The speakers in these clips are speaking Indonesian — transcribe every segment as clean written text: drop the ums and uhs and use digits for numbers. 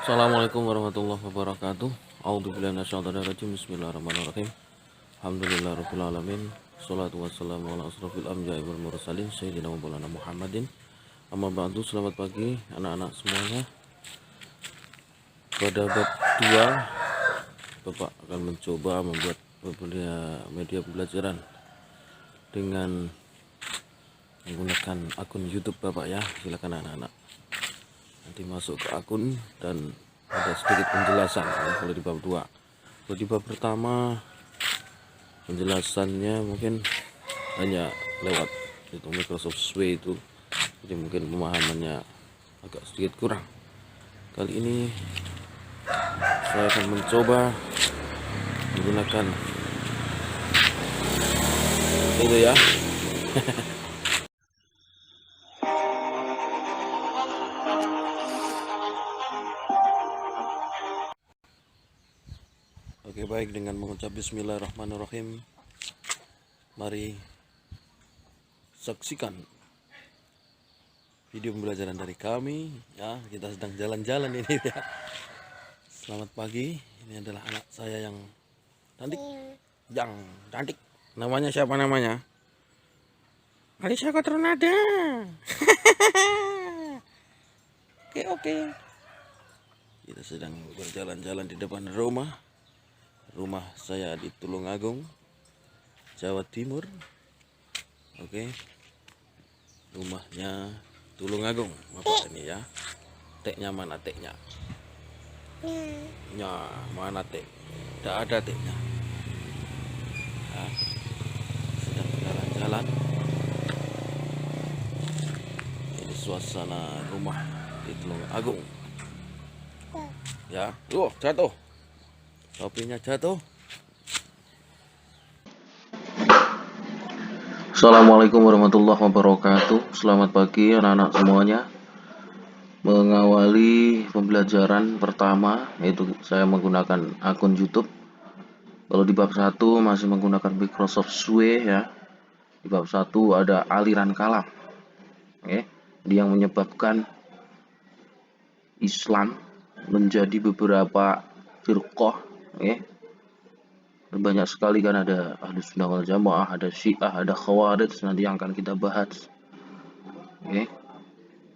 Assalamualaikum warahmatullahi wabarakatuh. A'udzubillahi minasyaitonir rajim. Bismillahirrahmanirrahim. Alhamdulillahirabbil alamin. Shalatu wassalamu ala asrofil anbiya'i wal mursalin sayyidina wa maulana Muhammadin. Amma ba'du. Selamat pagi anak-anak semuanya. Pada bab 2 Bapak akan mencoba membuat media pembelajaran dengan menggunakan akun YouTube Bapak ya. Silakan anak-anak nanti masuk ke akun dan ada sedikit penjelasan ya, kalau di bab 2. Kalau di bab pertama penjelasannya mungkin hanya lewat itu Microsoft Suite itu, jadi mungkin pemahamannya agak sedikit kurang. Kali ini saya akan mencoba menggunakan itu ya. Oke, baik, dengan mengucap bismillahirrahmanirrahim, mari saksikan video pembelajaran dari kami ya. Kita sedang jalan-jalan ini ya. Selamat pagi. Ini adalah anak saya yang cantik. Namanya siapa namanya? Alisa Kotronada. Oke. Kita sedang berjalan-jalan di depan rumah saya di Tulungagung, Jawa Timur. Oke. Rumahnya Tulungagung Bapak ini ya. Teknya mana teknya? Ya, mana tek? Tidak ada teknya. Ya, sedang jalan-jalan. Ini suasana rumah di Tulungagung. Ya, jatuh. Topinya jatuh. Assalamualaikum warahmatullahi wabarakatuh. Selamat pagi anak-anak semuanya. Mengawali pembelajaran pertama, yaitu saya menggunakan akun YouTube. Kalau di bab 1 masih menggunakan Microsoft Suite ya. Di bab 1 ada aliran kalam. Oke. Yang menyebabkan Islam menjadi beberapa firqah, banyak sekali kan, ada Ahlus Sunnah wal Jamaah, ada Syiah, ada Khawarij, nanti yang akan kita bahas.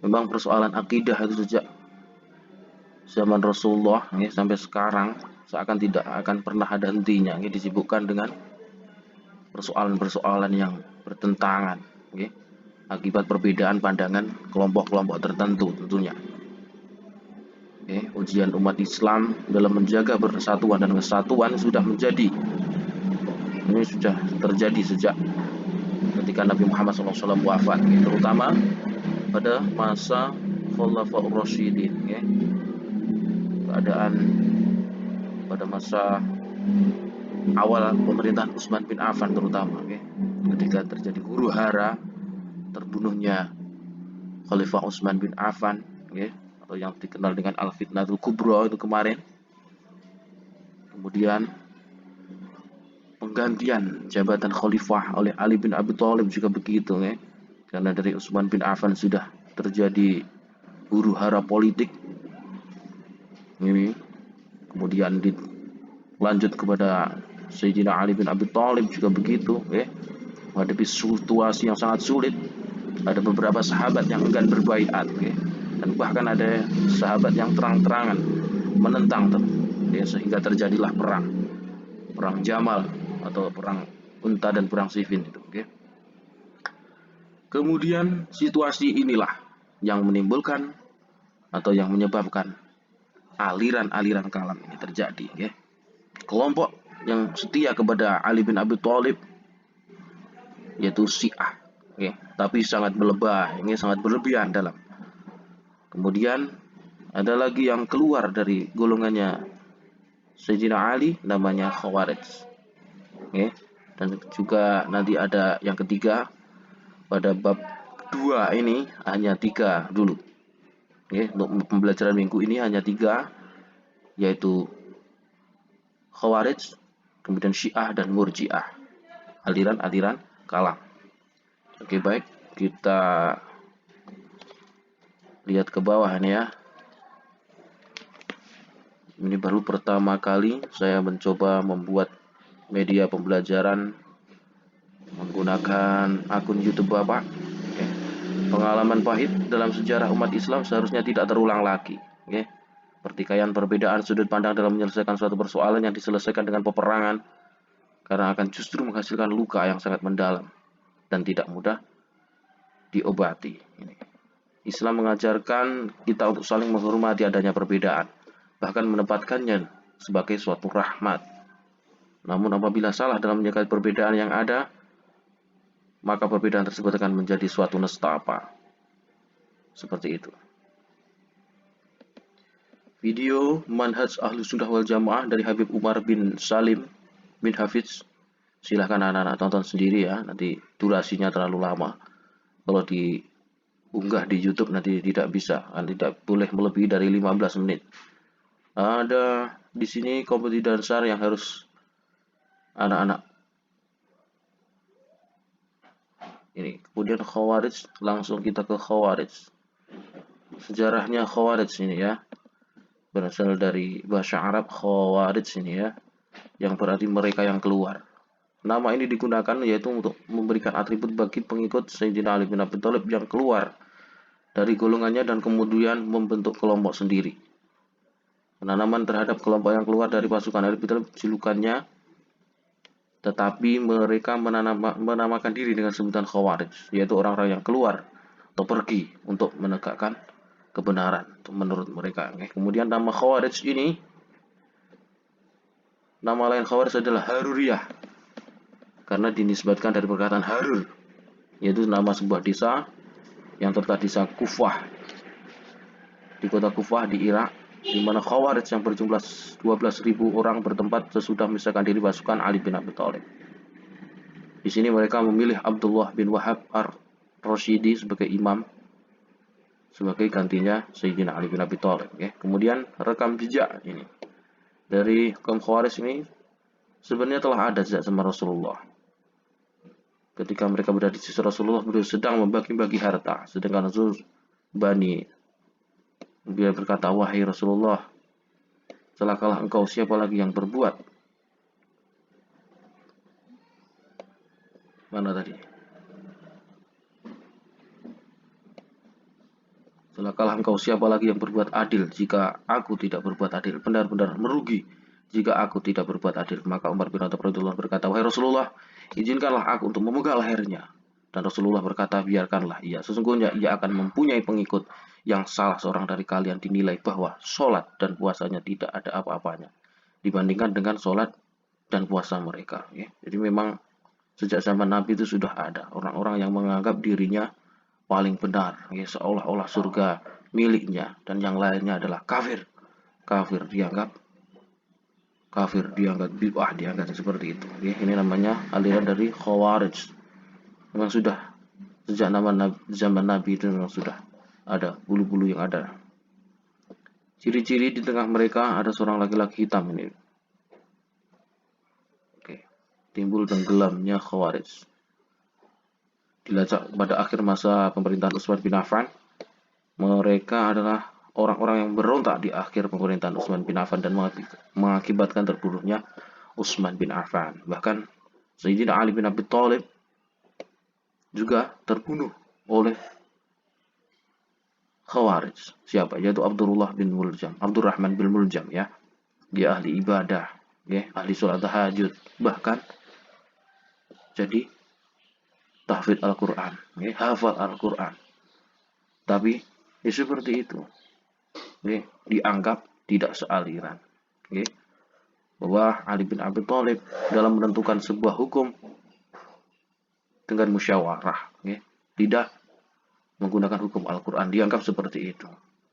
Memang persoalan akidah itu sejak zaman Rasulullah sampai sekarang seakan tidak akan pernah ada hentinya, disibukkan dengan persoalan-persoalan yang bertentangan, akibat perbedaan pandangan kelompok-kelompok tertentu tentunya. Ujian umat Islam dalam menjaga persatuan dan kesatuan sudah terjadi sejak ketika Nabi Muhammad SAW wafat, terutama pada masa Khulafaur Rasyidin, keadaan pada masa awal pemerintahan Utsman bin Affan terutama, ketika terjadi huru hara terbunuhnya Khalifah Utsman bin Affan, atau yang dikenal dengan Al-Fitnatul Kubra itu kemarin. Kemudian penggantian jabatan khalifah oleh Ali bin Abi Thalib juga begitu, karena dari Utsman bin Affan sudah terjadi huru hara politik. Ini kemudian lanjut kepada Sayyidina Ali bin Abi Thalib juga begitu, menghadapi situasi yang sangat sulit. Ada beberapa sahabat yang enggan berbaiat, dan bahkan ada sahabat yang terang-terangan menentang, sehingga terjadilah perang Jamal atau perang Unta dan perang Siffin itu. Kemudian situasi inilah yang menimbulkan atau yang menyebabkan aliran-aliran kalam ini terjadi. Kelompok yang setia kepada Ali bin Abi Thalib, yaitu Syiah, tapi sangat sangat berlebihan dalam. Kemudian ada lagi yang keluar dari golongannya Sayyidina Ali, namanya Khawarij, dan juga nanti ada yang ketiga. Pada bab 2 ini hanya 3 dulu, untuk pembelajaran minggu ini hanya 3, yaitu Khawarij, kemudian Syiah dan Murji'ah, aliran-aliran kalam. Baik, kita lihat ke bawah ini ya. Ini baru pertama kali saya mencoba membuat media pembelajaran menggunakan akun YouTube Bapak. Oke. Pengalaman pahit dalam sejarah umat Islam seharusnya tidak terulang lagi. Oke. Pertikaian perbedaan sudut pandang dalam menyelesaikan suatu persoalan yang diselesaikan dengan peperangan karena akan justru menghasilkan luka yang sangat mendalam dan tidak mudah diobati. Islam mengajarkan kita untuk saling menghormati adanya perbedaan, bahkan menempatkannya sebagai suatu rahmat. Namun apabila salah dalam menyikapi perbedaan yang ada, maka perbedaan tersebut akan menjadi suatu nestapa. Seperti itu. Video Manhaj Ahlus Sunnah wal Jamaah dari Habib Umar bin Salim bin Hafiz. Silahkan anak-anak tonton sendiri ya, nanti durasinya terlalu lama. Kalau diunggah di YouTube nanti tidak bisa, tidak boleh melebihi dari 15 menit. Ada di sini kompetisi dasar yang harus anak-anak ini. Kemudian Khawarij, langsung kita ke Khawarij. Sejarahnya Khawarij ini ya, berasal dari bahasa Arab Khawarij ini ya, yang berarti mereka yang keluar. Nama ini digunakan yaitu untuk memberikan atribut bagi pengikut Sayyidina Ali bin Abi Thalib yang keluar dari golongannya dan kemudian membentuk kelompok sendiri. Penanaman terhadap kelompok yang keluar dari pasukan Ali bin Thalib julukannya, tetapi mereka menamakan diri dengan sebutan Khawarij, yaitu orang-orang yang keluar atau pergi untuk menegakkan kebenaran menurut mereka. Kemudian nama Khawarij ini, nama lain Khawarij adalah Haruriyah, karena dinisbatkan dari perkataan Harur, yaitu nama sebuah desa yang terletak di desa Kufah, di kota Kufah di Irak, di mana Khawarij yang berjumlah 12.000 orang bertempat sesudah memisahkan diri pasukan Ali bin Abi Thalib. Di sini mereka memilih Abdullah bin Wahab ar-Rasyidi sebagai imam, sebagai gantinya Sayyidina Ali bin Abi Thalib. Kemudian rekam jejak ini dari kaum Khawarij ini sebenarnya telah ada sejak zaman Rasulullah. Ketika mereka berada di sisi Rasulullah, beliau sedang membagi-bagi harta, sedangkan Rasul Bani beliau berkata, wahai Rasulullah, celakalah engkau, siapa lagi yang berbuat? Mana tadi? Celakalah engkau, siapa lagi yang berbuat adil jika aku tidak berbuat adil, benar-benar merugi jika aku tidak berbuat adil. Maka Umar bin Khattab radhiyallahu berkata, wahai Rasulullah, izinkanlah aku untuk memegang lehernya. Dan Rasulullah berkata, biarkanlah ia, sesungguhnya ia akan mempunyai pengikut yang salah seorang dari kalian dinilai bahwa sholat dan puasanya tidak ada apa-apanya dibandingkan dengan sholat dan puasa mereka. Jadi memang sejak zaman Nabi itu sudah ada orang-orang yang menganggap dirinya paling benar, seolah-olah surga miliknya, dan yang lainnya adalah kafir. Kafir dianggap bid'ah, dianggap seperti itu. Ini namanya aliran dari Khawarij. Memang sudah sejak zaman Nabi itu memang sudah ada bulu-bulu yang ada. Ciri-ciri di tengah mereka ada seorang laki-laki hitam ini. Timbul tenggelamnya Khawarij. Dilacak pada akhir masa pemerintahan Utsman bin Affan, mereka adalah orang-orang yang berontak di akhir pemerintahan Utsman bin Affan dan mengakibatkan terbunuhnya Utsman bin Affan. Bahkan Sayyidina Ali bin Abi Thalib juga terbunuh oleh Khawarij. Siapa? Yaitu Abdurrahman bin Muljam ya. Dia ahli ibadah, ahli sholat tahajud, bahkan jadi tahfidz Al-Quran, hafal Al-Quran. Tapi seperti itu, dianggap tidak sealiran. Bahwa Ali bin Abi Thalib dalam menentukan sebuah hukum dengan musyawarah, tidak menggunakan hukum Al-Quran, dianggap seperti itu.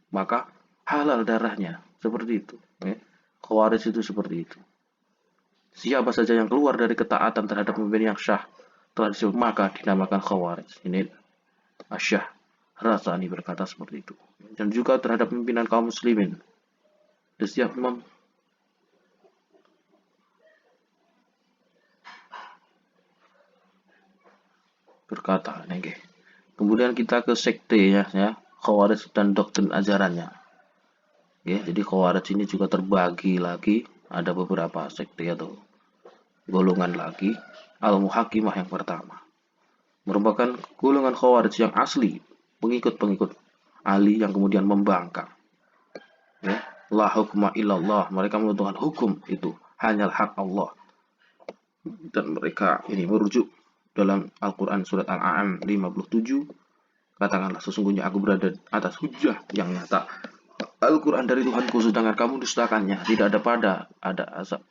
Maka halal darahnya seperti itu. Khawarij itu seperti itu. Siapa saja yang keluar dari ketaatan terhadap pemimpin yang syah tradisi, maka dinamakan Khawarij. Ini Asyah Rasani berkata seperti itu. Dan juga terhadap pimpinan kaum muslimin. Dan setiap imam berkata, kemudian kita ke sekte ya, Khawarij dan doktrin ajarannya. Ya, jadi Khawarij ini juga terbagi lagi, ada beberapa sekte atau golongan lagi. Al-Muhakimah yang pertama merupakan golongan Khawarij yang asli, pengikut-pengikut Ali yang kemudian membangkang. Ya, la hukma illallah, mereka menentukan hukum itu hanya hak Allah, dan mereka ini merujuk dalam Al-Quran surat Al-An'am 57, katakanlah sesungguhnya aku berada atas hujjah yang nyata, Al-Quran dari Tuhanku, sedangkan kamu dustakannya, tidak ada azab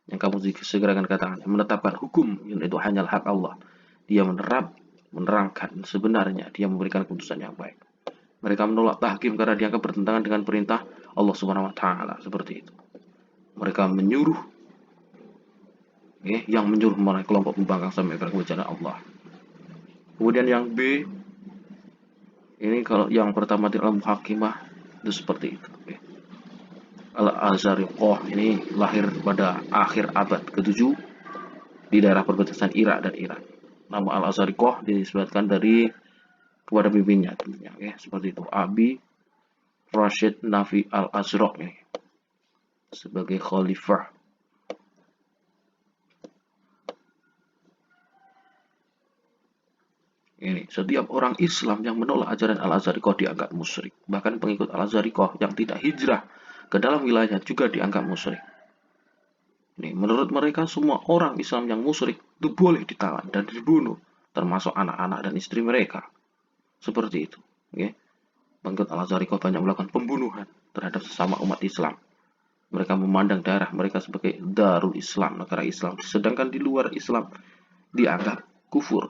yang kamu segerakan katakan, menetapkan hukum yang itu hanya hak Allah, dia menerangkan sebenarnya, dia memberikan keputusan yang baik. Mereka menolak tahkim karena dianggap bertentangan dengan perintah Allah Subhanahu wa taala, seperti itu. Mereka menyuruh, yang menyuruh mereka kelompok pembangkang sampai ke kebijakan Allah. Kemudian yang B, ini kalau yang pertama di Al-Muhakimah itu seperti itu. Al-Azariqah ini lahir pada akhir abad ke-7 di daerah perbatasan Irak dan Iran. Nama Al-Azariqah disebutkan dari kepada pimpinnya tentunya, seperti itu. Abi Rashid Nafi Al-Azraq ini sebagai khalifah. Ini setiap orang Islam yang menolak ajaran Al-Azariqah dianggap musyrik. Bahkan pengikut Al-Azariqah yang tidak hijrah ke dalam wilayah juga dianggap musyrik. Ini menurut mereka semua orang Islam yang musyrik itu boleh ditawan dan dibunuh, termasuk anak-anak dan istri mereka. Seperti itu. Pengikut Al-Azariqah banyak melakukan pembunuhan terhadap sesama umat Islam. Mereka memandang daerah mereka sebagai Darul Islam, negara Islam. Sedangkan di luar Islam dianggap kufur.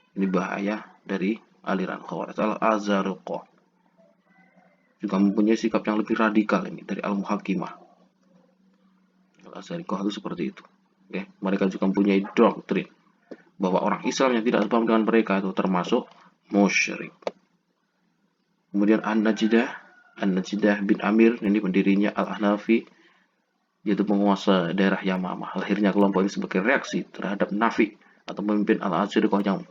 Ini bahaya dari aliran Khawarij. Al-Azariqah juga mempunyai sikap yang lebih radikal ini dari Al-Muhakimah. Al-Azariqah itu seperti itu. Mereka juga mempunyai doktrin bahwa orang Islam yang tidak sepaham dengan mereka itu termasuk musyrik. Kemudian An-Najidah bin Amir, ini pendirinya Al-Hanafi, yaitu penguasa daerah Yamamah. Lahirnya kelompok ini sebagai reaksi terhadap Nafi atau pemimpin Al-Azariqah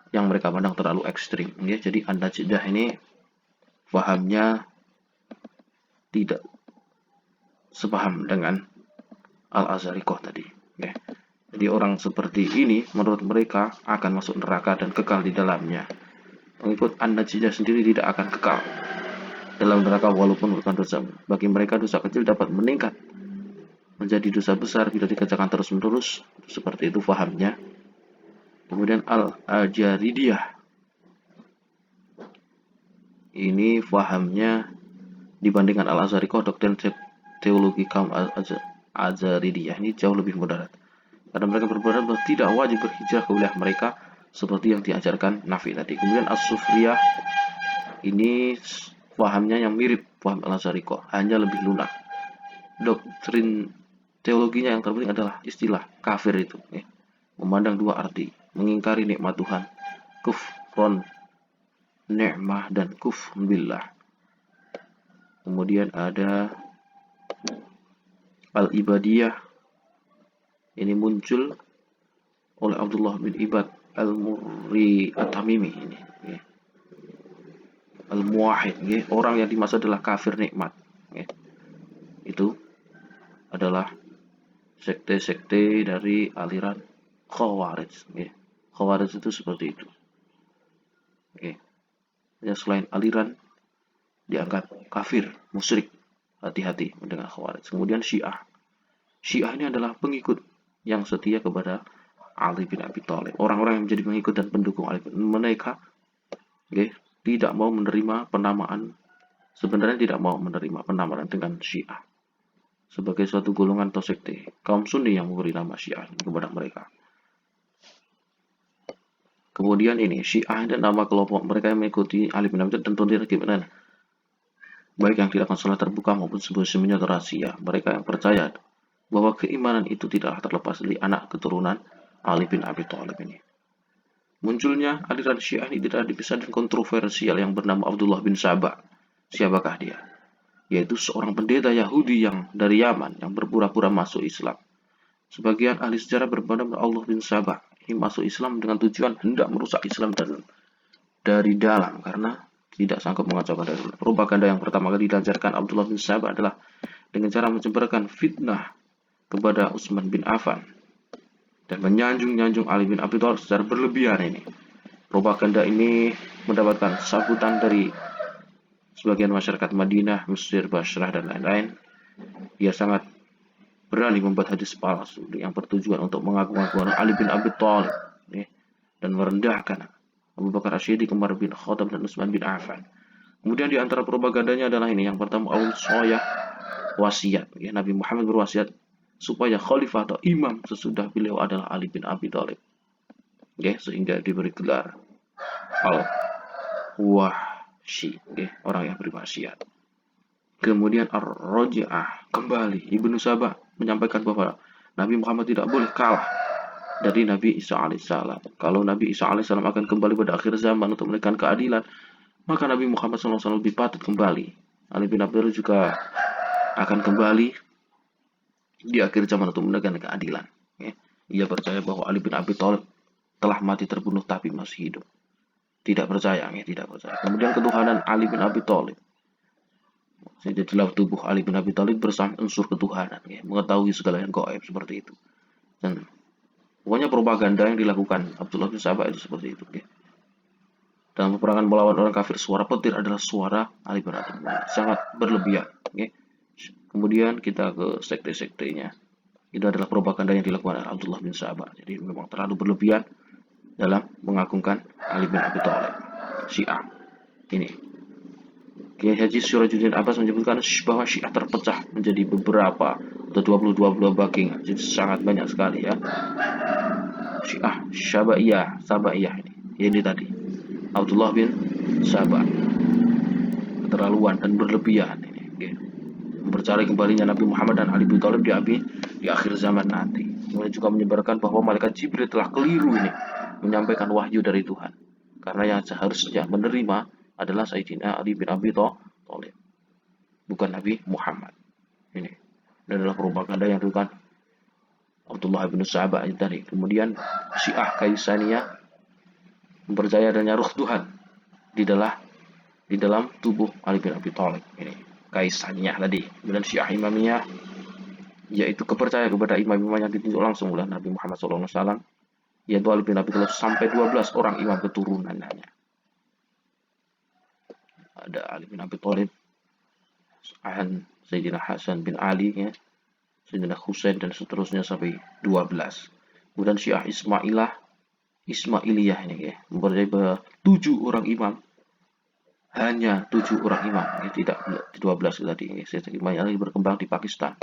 yang mereka pandang terlalu ekstrim. Jadi An-Najidah ini pahamnya tidak sepaham dengan Al-Azariqah tadi. Jadi orang seperti ini menurut mereka akan masuk neraka dan kekal di dalamnya. Pengikut An-Najidah sendiri tidak akan kekal dalam neraka walaupun bukan dosa. Bagi mereka dosa kecil dapat meningkat menjadi dosa besar bila dikerjakan terus-menerus. Seperti itu fahamnya. Kemudian Al-Ajaridiyah, ini fahamnya dibandingkan Al-Azariqah, doktrin teologi kaum Al-Ajaridiyah ini jauh lebih moderat. Karena mereka berpendapat bahwa tidak wajib berhijrah ke wilayah mereka seperti yang diajarkan Nafi tadi. Kemudian As-Sufriyah, ini pahamnya yang mirip paham Al-Azariqah, hanya lebih lunak. Doktrin teologinya yang terpenting adalah istilah kafir itu, memandang dua arti, mengingkari nikmat Tuhan, kufron ni'mah dan kufr billah. Kemudian ada Al-Ibadiyah, ini muncul oleh Abdullah bin Ibad Al-Murri At-Tamimi ini. Al-Muwahhid, orang yang di masa adalah kafir nikmat. Itu adalah sekte-sekte dari aliran Khawarij. Khawarij itu seperti itu. Selain aliran dianggap kafir, musyrik. Hati-hati mendengar Khawarij. Kemudian Syiah. Syiah ini adalah pengikut yang setia kepada Ali bin Abi Thalib. Orang-orang yang menjadi pengikut dan pendukung Ali bin mereka tidak mau menerima penamaan, sebenarnya tidak mau menerima penamaan dengan Syiah sebagai suatu golongan atau sekte. Kaum Sunni yang memberi nama Syiah kepada mereka. Kemudian ini Syiah dan nama kelompok mereka yang mengikuti Ali bin Abi Thalib dan tentunya gimana? Baik yang dilakukan secara terbuka maupun sembunyi-sembunyi atau rahasia. Mereka yang percaya bahwa keimanan itu tidaklah terlepas dari anak keturunan Ali bin Abi Thalib ini. Munculnya aliran Syiah ini tidak dipisah dan kontroversial yang bernama Abdullah bin Saba. Siapakah dia? Yaitu seorang pendeta Yahudi yang dari Yaman yang berpura-pura masuk Islam. Sebagian ahli sejarah berpendapat Allah bin Saba ini masuk Islam dengan tujuan hendak merusak Islam dan dari dalam karena tidak sanggup mengacaukan dari luar. Propaganda yang pertama kali dilancarkan Abdullah bin Sabah adalah dengan cara menyebarkan fitnah kepada Utsman bin Affan dan menyanjung-nyanjung Ali bin Abi Thalib secara berlebihan ini. Propaganda ini mendapatkan sambutan dari sebagian masyarakat Madinah, Mesir, Basrah, dan lain-lain. Dia sangat berani membuat hadis palsu yang bertujuan untuk mengagung-agungkan Ali bin Abi Thalib dan merendahkan Abu Bakar As-Siddiq, Umar bin Khattab, dan Utsman bin Affan. Kemudian di antara propagandanya adalah ini. Yang pertama, al-Wasoyah, wasiat. Nabi Muhammad berwasiat supaya khalifah atau imam sesudah beliau adalah Ali bin Abi Thalib. Sehingga diberi gelar al-Wahsy, orang yang berwasiat. Kemudian ar-Raj'ah, kembali. Ibnu Sabah menyampaikan bahwa Nabi Muhammad tidak boleh kalah dari Nabi Isa alaihissalam. Kalau Nabi Isa alaihissalam akan kembali pada akhir zaman untuk menegakkan keadilan, maka Nabi Muhammad SAW lebih patut kembali. Ali bin Abi Thalib juga akan kembali di akhir zaman untuk menegakkan keadilan. Ia percaya bahwa Ali bin Abi Thalib telah mati terbunuh tapi masih hidup. Tidak percaya, tidak percaya. Kemudian ketuhanan Ali bin Abi Thalib. Jadi dalam tubuh Ali bin Abi Thalib bersama unsur ketuhanan, mengetahui segala yang gaib seperti itu. Dan pokoknya propaganda yang dilakukan Abdullah bin Sabah itu seperti itu. Dalam peperangan melawan orang kafir, suara petir adalah suara Ali bin Abi Thalib. Sangat berlebihan. Kemudian kita ke sekte-sektenya. Itu adalah propaganda yang dilakukan oleh Abdullah bin Sabah. Jadi memang terlalu berlebihan dalam mengagungkan Ali bin Abi Thalib. Syiah. Ini. Kiai Haji Sirajuddin Abbas menyebutkan bahwa Syiah terpecah menjadi beberapa atau 22 bagian. Jadi sangat banyak sekali ya. Syiah Sabaiyah ini tadi. Abdullah bin Sabah. Keterlaluan dan berlebihan ini. Mempercayai kembalinya Nabi Muhammad dan Ali bin Thalib di akhir zaman nanti. Kemudian juga menyebarkan bahwa malaikat Jibril telah keliru ini menyampaikan wahyu dari Tuhan. Karena yang seharusnya menerima adalah Sayyidina Ali bin Abi Thalib, bukan Nabi Muhammad. Ini adalah propaganda yang dilakukan Abdullah bin Sabah tadi. Kemudian Syiah Kaisaniyah mempercayai adanya ruh Tuhan di dalam tubuh Ali bin Abi Thalib. Ini Kaisaniyah tadi. Kemudian Syiah Imamiyah, yaitu kepercayaan kepada imam-imam yang ditunjuk langsung oleh Nabi Muhammad SAW, yaitu Ali bin Abi Thalib sampai 12 orang imam keturunannya. Ada Ali bin Abi Thalib, Sayyidina Hasan bin Ali, Sayyidina Husain, dan seterusnya sampai 12. Kemudian Syiah Ismailiyah ini mempercayai bahwa 7 orang imam, hanya 7 orang imam, tidak 12 tadi. Imamnya lagi berkembang di Pakistan.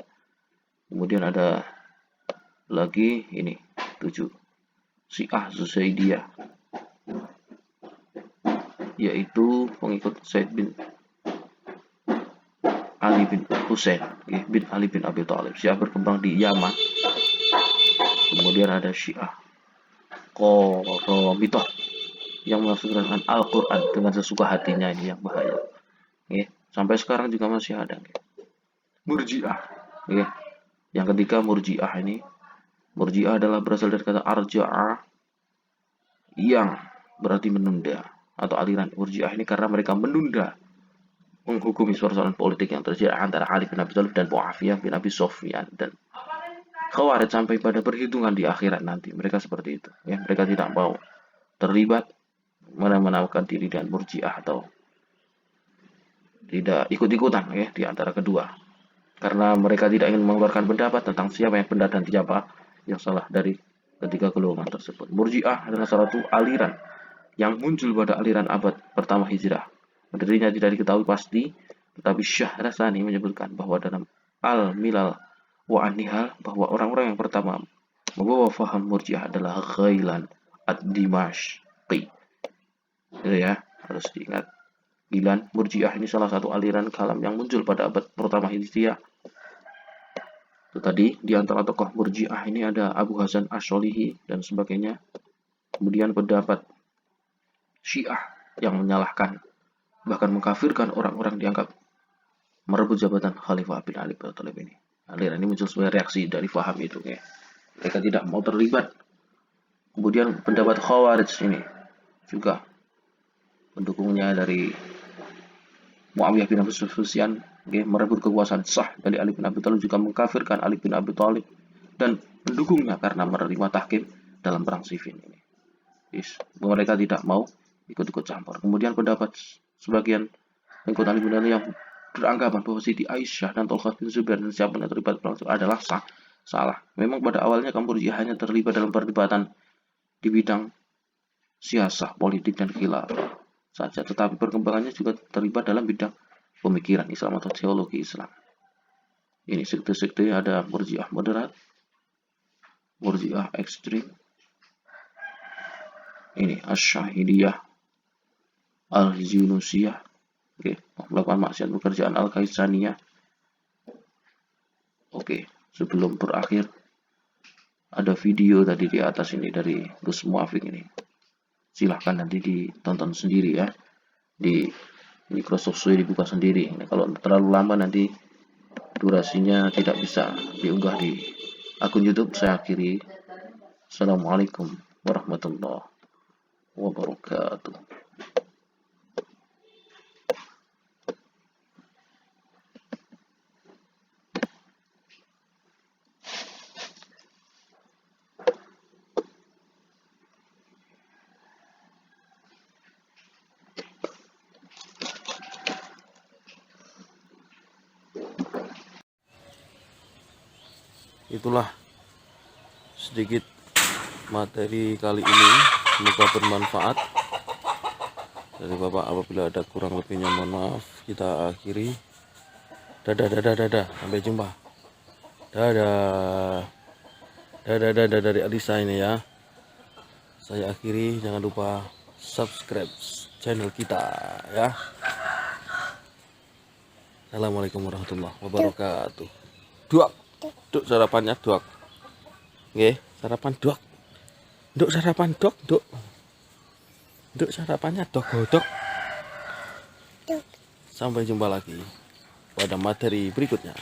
Kemudian ada lagi ini 7 Syiah Zusaidiyah, yaitu pengikut Said bin Ali bin Husain bin Ali bin Abi Thalib. Syiah berkembang di Yaman. Kemudian ada Syiah Qaramithah yang menafsirkan Al-Quran dengan sesuka hatinya, ini yang bahaya. Sampai sekarang juga masih ada. Murji'ah. Yang ketiga Murji'ah ini. Murji'ah adalah berasal dari kata arja'a yang berarti menunda, atau aliran Murji'ah ini karena mereka menunda menghukumi persoalan politik yang terjadi antara Ali bin Abi Thalib dan Muawiyah bin Abi Sufyan dan Khawarij sampai pada perhitungan di akhirat nanti. Mereka seperti itu. Mereka tidak mau terlibat menawarkan diri dengan Murji'ah atau tidak ikut-ikutan di antara kedua. Karena mereka tidak ingin mengeluarkan pendapat tentang siapa yang benar dan siapa yang salah dari ketiga golongan tersebut. Murji'ah adalah salah satu aliran yang muncul pada aliran abad pertama Hijrah. Pendirinya tidak diketahui pasti, tetapi Syekh Rasani menyebutkan bahwa dalam Al-Milal wa An-Nihal bahwa orang-orang yang pertama membawa faham Murji'ah adalah Ghailan ad-Dimashqi. Itu ya, harus diingat. Ghailan Murji'ah ini salah satu aliran kalam yang muncul pada abad pertama Hijriah. Itu tadi, di antara tokoh Murji'ah ini ada Abu Hasan Ash-Shalihi dan sebagainya. Kemudian pendapat Syiah yang menyalahkan, bahkan mengkafirkan orang-orang dianggap merebut jabatan Khalifah bin Ali bin Thalib ini. Aliran ini muncul sebagai reaksi dari faham itu. Mereka tidak mau terlibat. Kemudian pendapat Khawarij ini juga pendukungnya dari Muawiyah bin Abi Sufyan merebut kekuasaan sah dari Ali bin Abi Thalib, juga mengkafirkan Ali bin Abi Thalib dan mendukungnya karena menerima tahkim dalam perang Siffin ini. Mereka tidak mau ikut-ikut campur. Kemudian pendapat sebagian pengikut Ali bin Abi yang beranggapan bahwa Siti Aisyah dan Tolkah bin Zubair dan siapa yang terlibat perang adalah salah. Memang pada awalnya kaum Murji'ah hanya terlibat dalam perdebatan di bidang siasah, politik, dan khilafah saja, tetapi perkembangannya juga terlibat dalam bidang pemikiran Islam atau teologi Islam. Ini sekte-sekte ada Murji'ah moderat, Murji'ah ekstrim, ini Asy'ariyah, Al-Yunusiyah, melakukan maksiat pekerjaan Al-Kaisaniyah. Sebelum berakhir ada video tadi di atas ini dari Gus Muafik ini. Silahkan nanti ditonton sendiri ya. Di Microsoft Store dibuka sendiri. Ini kalau terlalu lama nanti durasinya tidak bisa diunggah di akun YouTube. Saya akhiri. Assalamualaikum warahmatullahi wabarakatuh. Itulah sedikit materi kali ini, semoga bermanfaat dari Bapak. Apabila ada kurang lebihnya mohon maaf. Kita akhiri. Dadah, sampai jumpa. Dadah dari Alisa ini ya. Saya akhiri, jangan lupa subscribe channel kita ya. Assalamualaikum warahmatullahi wabarakatuh. Duk sarapannya duk. Nggih, sarapan duk. Duk sarapan duk. Duk sarapannya dok godok. Sampai jumpa lagi pada materi berikutnya.